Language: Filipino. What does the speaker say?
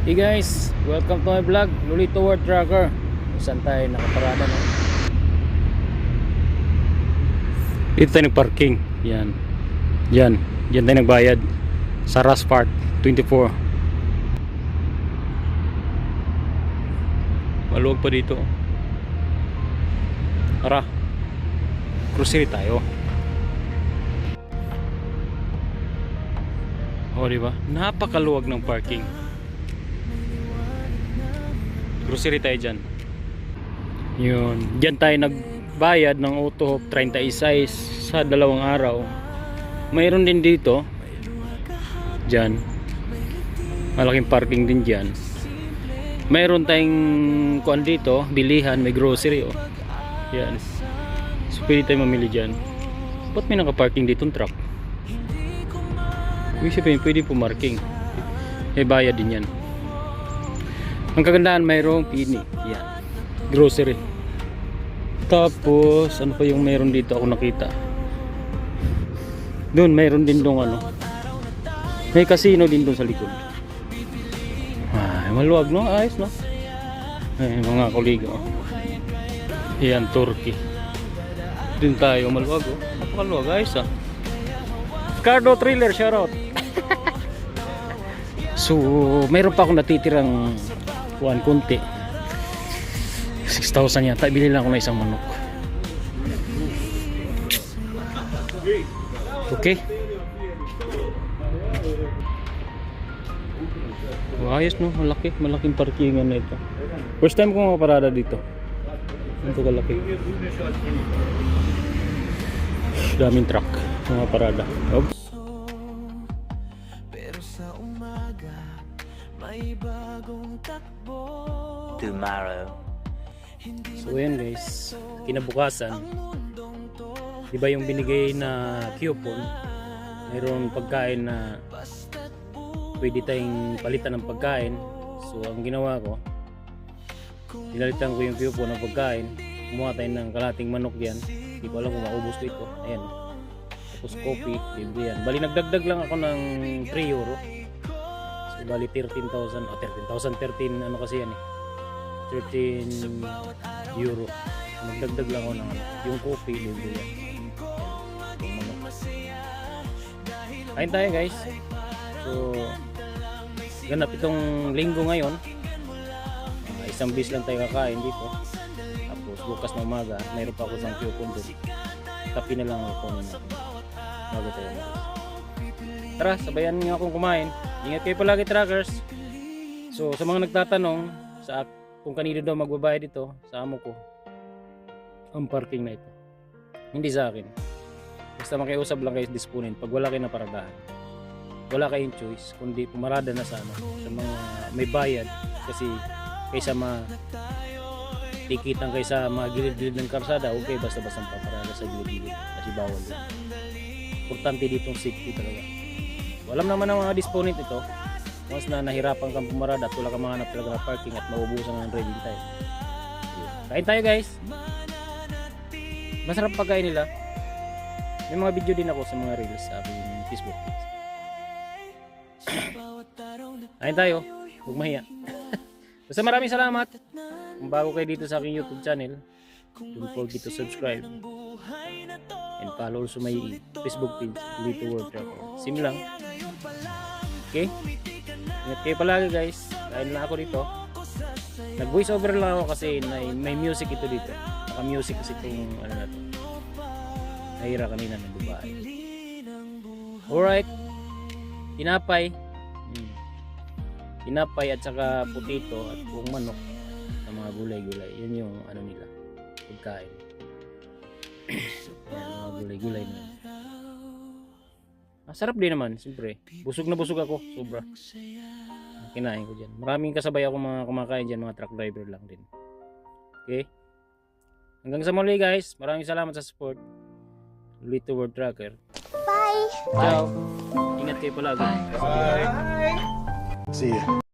Hey guys, welcome to my vlog, Lolito World Tracker. Saan tayo nakaparada no? Dito tayo nag-parking. Yan tayo nagbayad sa Raspart 24. Maluwag pa dito. Tara, grocery tayo. O diba? Napakaluwag ng parking. Grocery tayo dyan. Yun. Dyan tayo nagbayad ng auto 36 sa 2 araw. Mayroon din dito. Dyan. Malaking parking din dyan. Mayroon tayong kuan dito, bilihan, may grocery oh. Yan. So pwede tayo mamili dyan. Ba't may nakaparking dito ng truck? Pwede pumarking. May bayad din yan. Ang kagandahan, mayroong pini. Yan. Grocery. Tapos, ano pa yung mayroon dito ako nakita? Doon, mayroon din dong ano. May casino din doon sa likod. Ay, maluwag no? Ayos no? Ay, mga koligo. Yan, Turkey. Doon tayo, maluwag oh. Napakaluwag, ayos ah. Cardo Thriller, shoutout. So, mayroon pa akong natitirang kunti 6,000 yata. Bili lang ako na isang manok. Okay. Ayos no, malaking parkingan na ito. First time ko makaparada dito. Ito kalaki. Daming truck mga parada. Oops. Tomorrow. So ayan guys, kinabukasan, diba yung binigay na coupon, mayroon pagkain na pwede tayong palitan ng pagkain. So ang ginawa ko, pinalitan ko yung coupon ng pagkain. Kumuha tayo ng kalating manok diyan. Hindi ko alam kung maubos ko ito. Ayan. Tapos coffee, libre yan. Bali nagdagdag lang ako ng 3 euro. So bali 13,000 ano kasi yan eh. 13 euro. Nagdagdag lang ako ng yung coffee, libre yan. Yung manok. Kain tayo guys. So ganap itong linggo ngayon. Isang bis lang tayo kakain dito. Tapos bukas na umaga, mayroon pa ako isang coupon doon. Tapi na lang ako natin. Bago tayo guys. Tara, sabayan niyo akong kumain. Ingat kayo palagi trackers. So sa mga nagtatanong sa kung kanino daw magbabayad ito, sa amo ko ang parking na ito. Hindi sa akin. Basta makiusap lang kayo disponin pag wala kayo na paradahan. Wala kayong choice kundi pumarada na sana sa mga may bayad, kasi kaysa tikitan kaysa mga gilid-gilid ng karsada, okay basta-basta paparada sa gilid-gilid kasi bawal yun. Importante dito ang safety talaga. Alam naman ng mga disponent ito, once na nahirapan kang pumarada at wala kang mahanap talaga na parking at maubusan ng driving time. Kain tayo guys. Masarap pagkain nila. May mga video din ako sa mga reels sa aking Facebook. Kain tayo. Huwag mahiya. Basta maraming salamat. Kung bago kayo dito sa aking YouTube channel, don't forget to subscribe and follow also my Facebook page, Lolito World Tracker. Sim lang. Okay? Ingat kayo palagi guys. Kain na ako dito. Nag voice over lang ako kasi may music ito dito. Naka music kasi itong ano na to. Nahira kanina ng babae. Alright. Tinapay at saka potato at buong manok sa mga gulay-gulay. Yun yung ano nila, pagkain. Yan, mga gulay-gulay na. Masarap din naman, siyempre. Busog na busog ako, sobra. Kinain ko dyan. Maraming kasabay ako mga kumakain dyan, mga truck driver lang din. Okay? Hanggang sa muli guys, maraming salamat sa support. Lolito World Tracker. Bye! Ciao! Ingat kayo palagi. Bye. See ya.